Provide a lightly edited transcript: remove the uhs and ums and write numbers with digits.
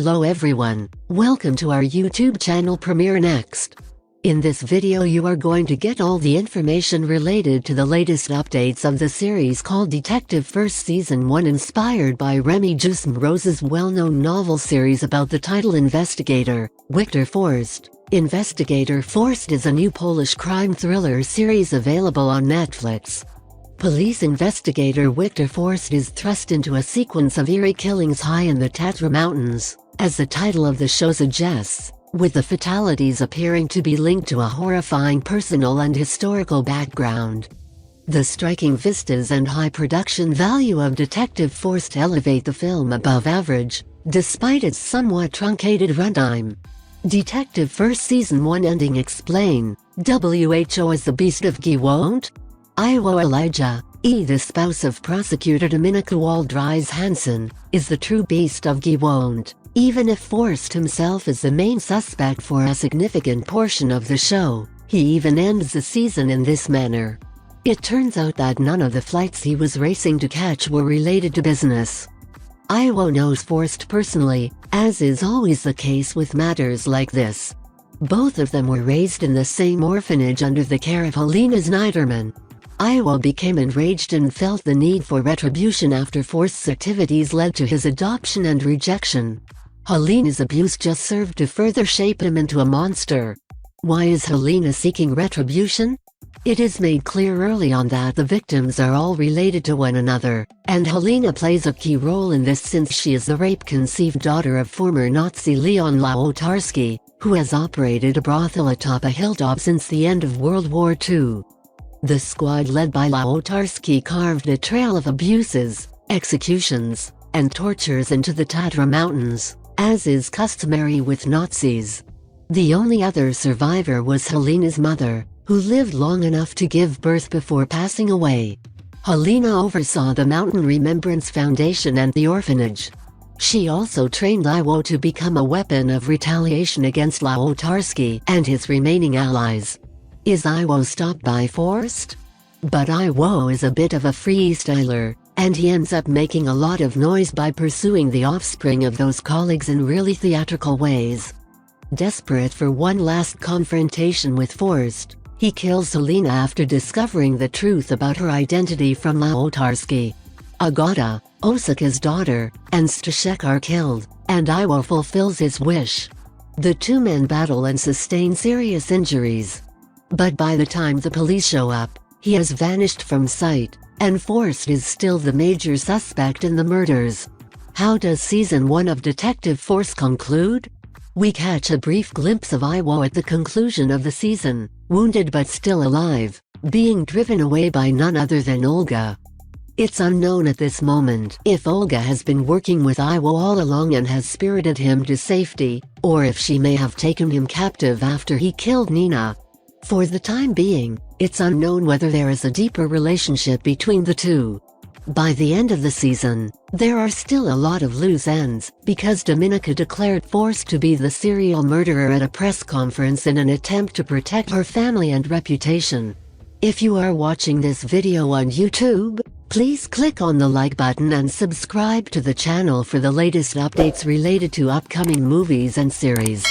Hello everyone, welcome to our YouTube channel Premiere Next. In this video you are going to get all the information related to the latest updates of the series called Detective Forst Season 1, inspired by Remy Rose's well-known novel series about the title investigator, Detective Forst. Investigator Forst is a new Polish crime thriller series available on Netflix. Police investigator Detective Forst is thrust into a sequence of eerie killings high in the Tatra Mountains, as the title of the show suggests, with the fatalities appearing to be linked to a horrifying personal and historical background. The striking vistas and high production value of Detective Forst elevate the film above average, despite its somewhat truncated runtime. Detective Forst Season 1 ending explain, WHO is the beast of Giewont? Iowa Elijah, the spouse of prosecutor Dominika Waldreis-Hansen, is the true beast of Giewont, even if Forst himself is the main suspect for a significant portion of the show. He even ends the season in this manner. It turns out that none of the flights he was racing to catch were related to business. Iowa knows Forst personally, as is always the case with matters like this. Both of them were raised in the same orphanage under the care of Helena Znaiderman. Iowa became enraged and felt the need for retribution after Forst's activities led to his adoption and rejection. Helena's abuse just served to further shape him into a monster. Why is Helena seeking retribution? It is made clear early on that the victims are all related to one another, and Helena plays a key role in this since she is the rape-conceived daughter of former Nazi Leon Laotarski, who has operated a brothel atop a hilltop since the end of World War II. The squad led by Laotarski carved a trail of abuses, executions, and tortures into the Tatra Mountains, as is customary with Nazis. The only other survivor was Helena's mother, who lived long enough to give birth before passing away. Helena oversaw the Mountain Remembrance Foundation and the orphanage. She also trained Iowa to become a weapon of retaliation against Laotarski and his remaining allies. Is Iowa stopped by Forst? But Iowa is a bit of a freestyler, and he ends up making a lot of noise by pursuing the offspring of those colleagues in really theatrical ways. Desperate for one last confrontation with Forst, he kills Helena after discovering the truth about her identity from Laotarski. Agata, Osaka's daughter, and Staszek are killed, and Iowa fulfills his wish. The two men battle and sustain serious injuries. But by the time the police show up, he has vanished from sight, and Forst is still the major suspect in the murders. How does Season 1 of Detective Forst conclude? We catch a brief glimpse of Iowa at the conclusion of the season, wounded but still alive, being driven away by none other than Olga. It's unknown at this moment if Olga has been working with Iowa all along and has spirited him to safety, or if she may have taken him captive after he killed Nina. For the time being, it's unknown whether there is a deeper relationship between the two. By the end of the season, there are still a lot of loose ends, because Dominika declared Forst to be the serial murderer at a press conference in an attempt to protect her family and reputation. If you are watching this video on YouTube, please click on the like button and subscribe to the channel for the latest updates related to upcoming movies and series.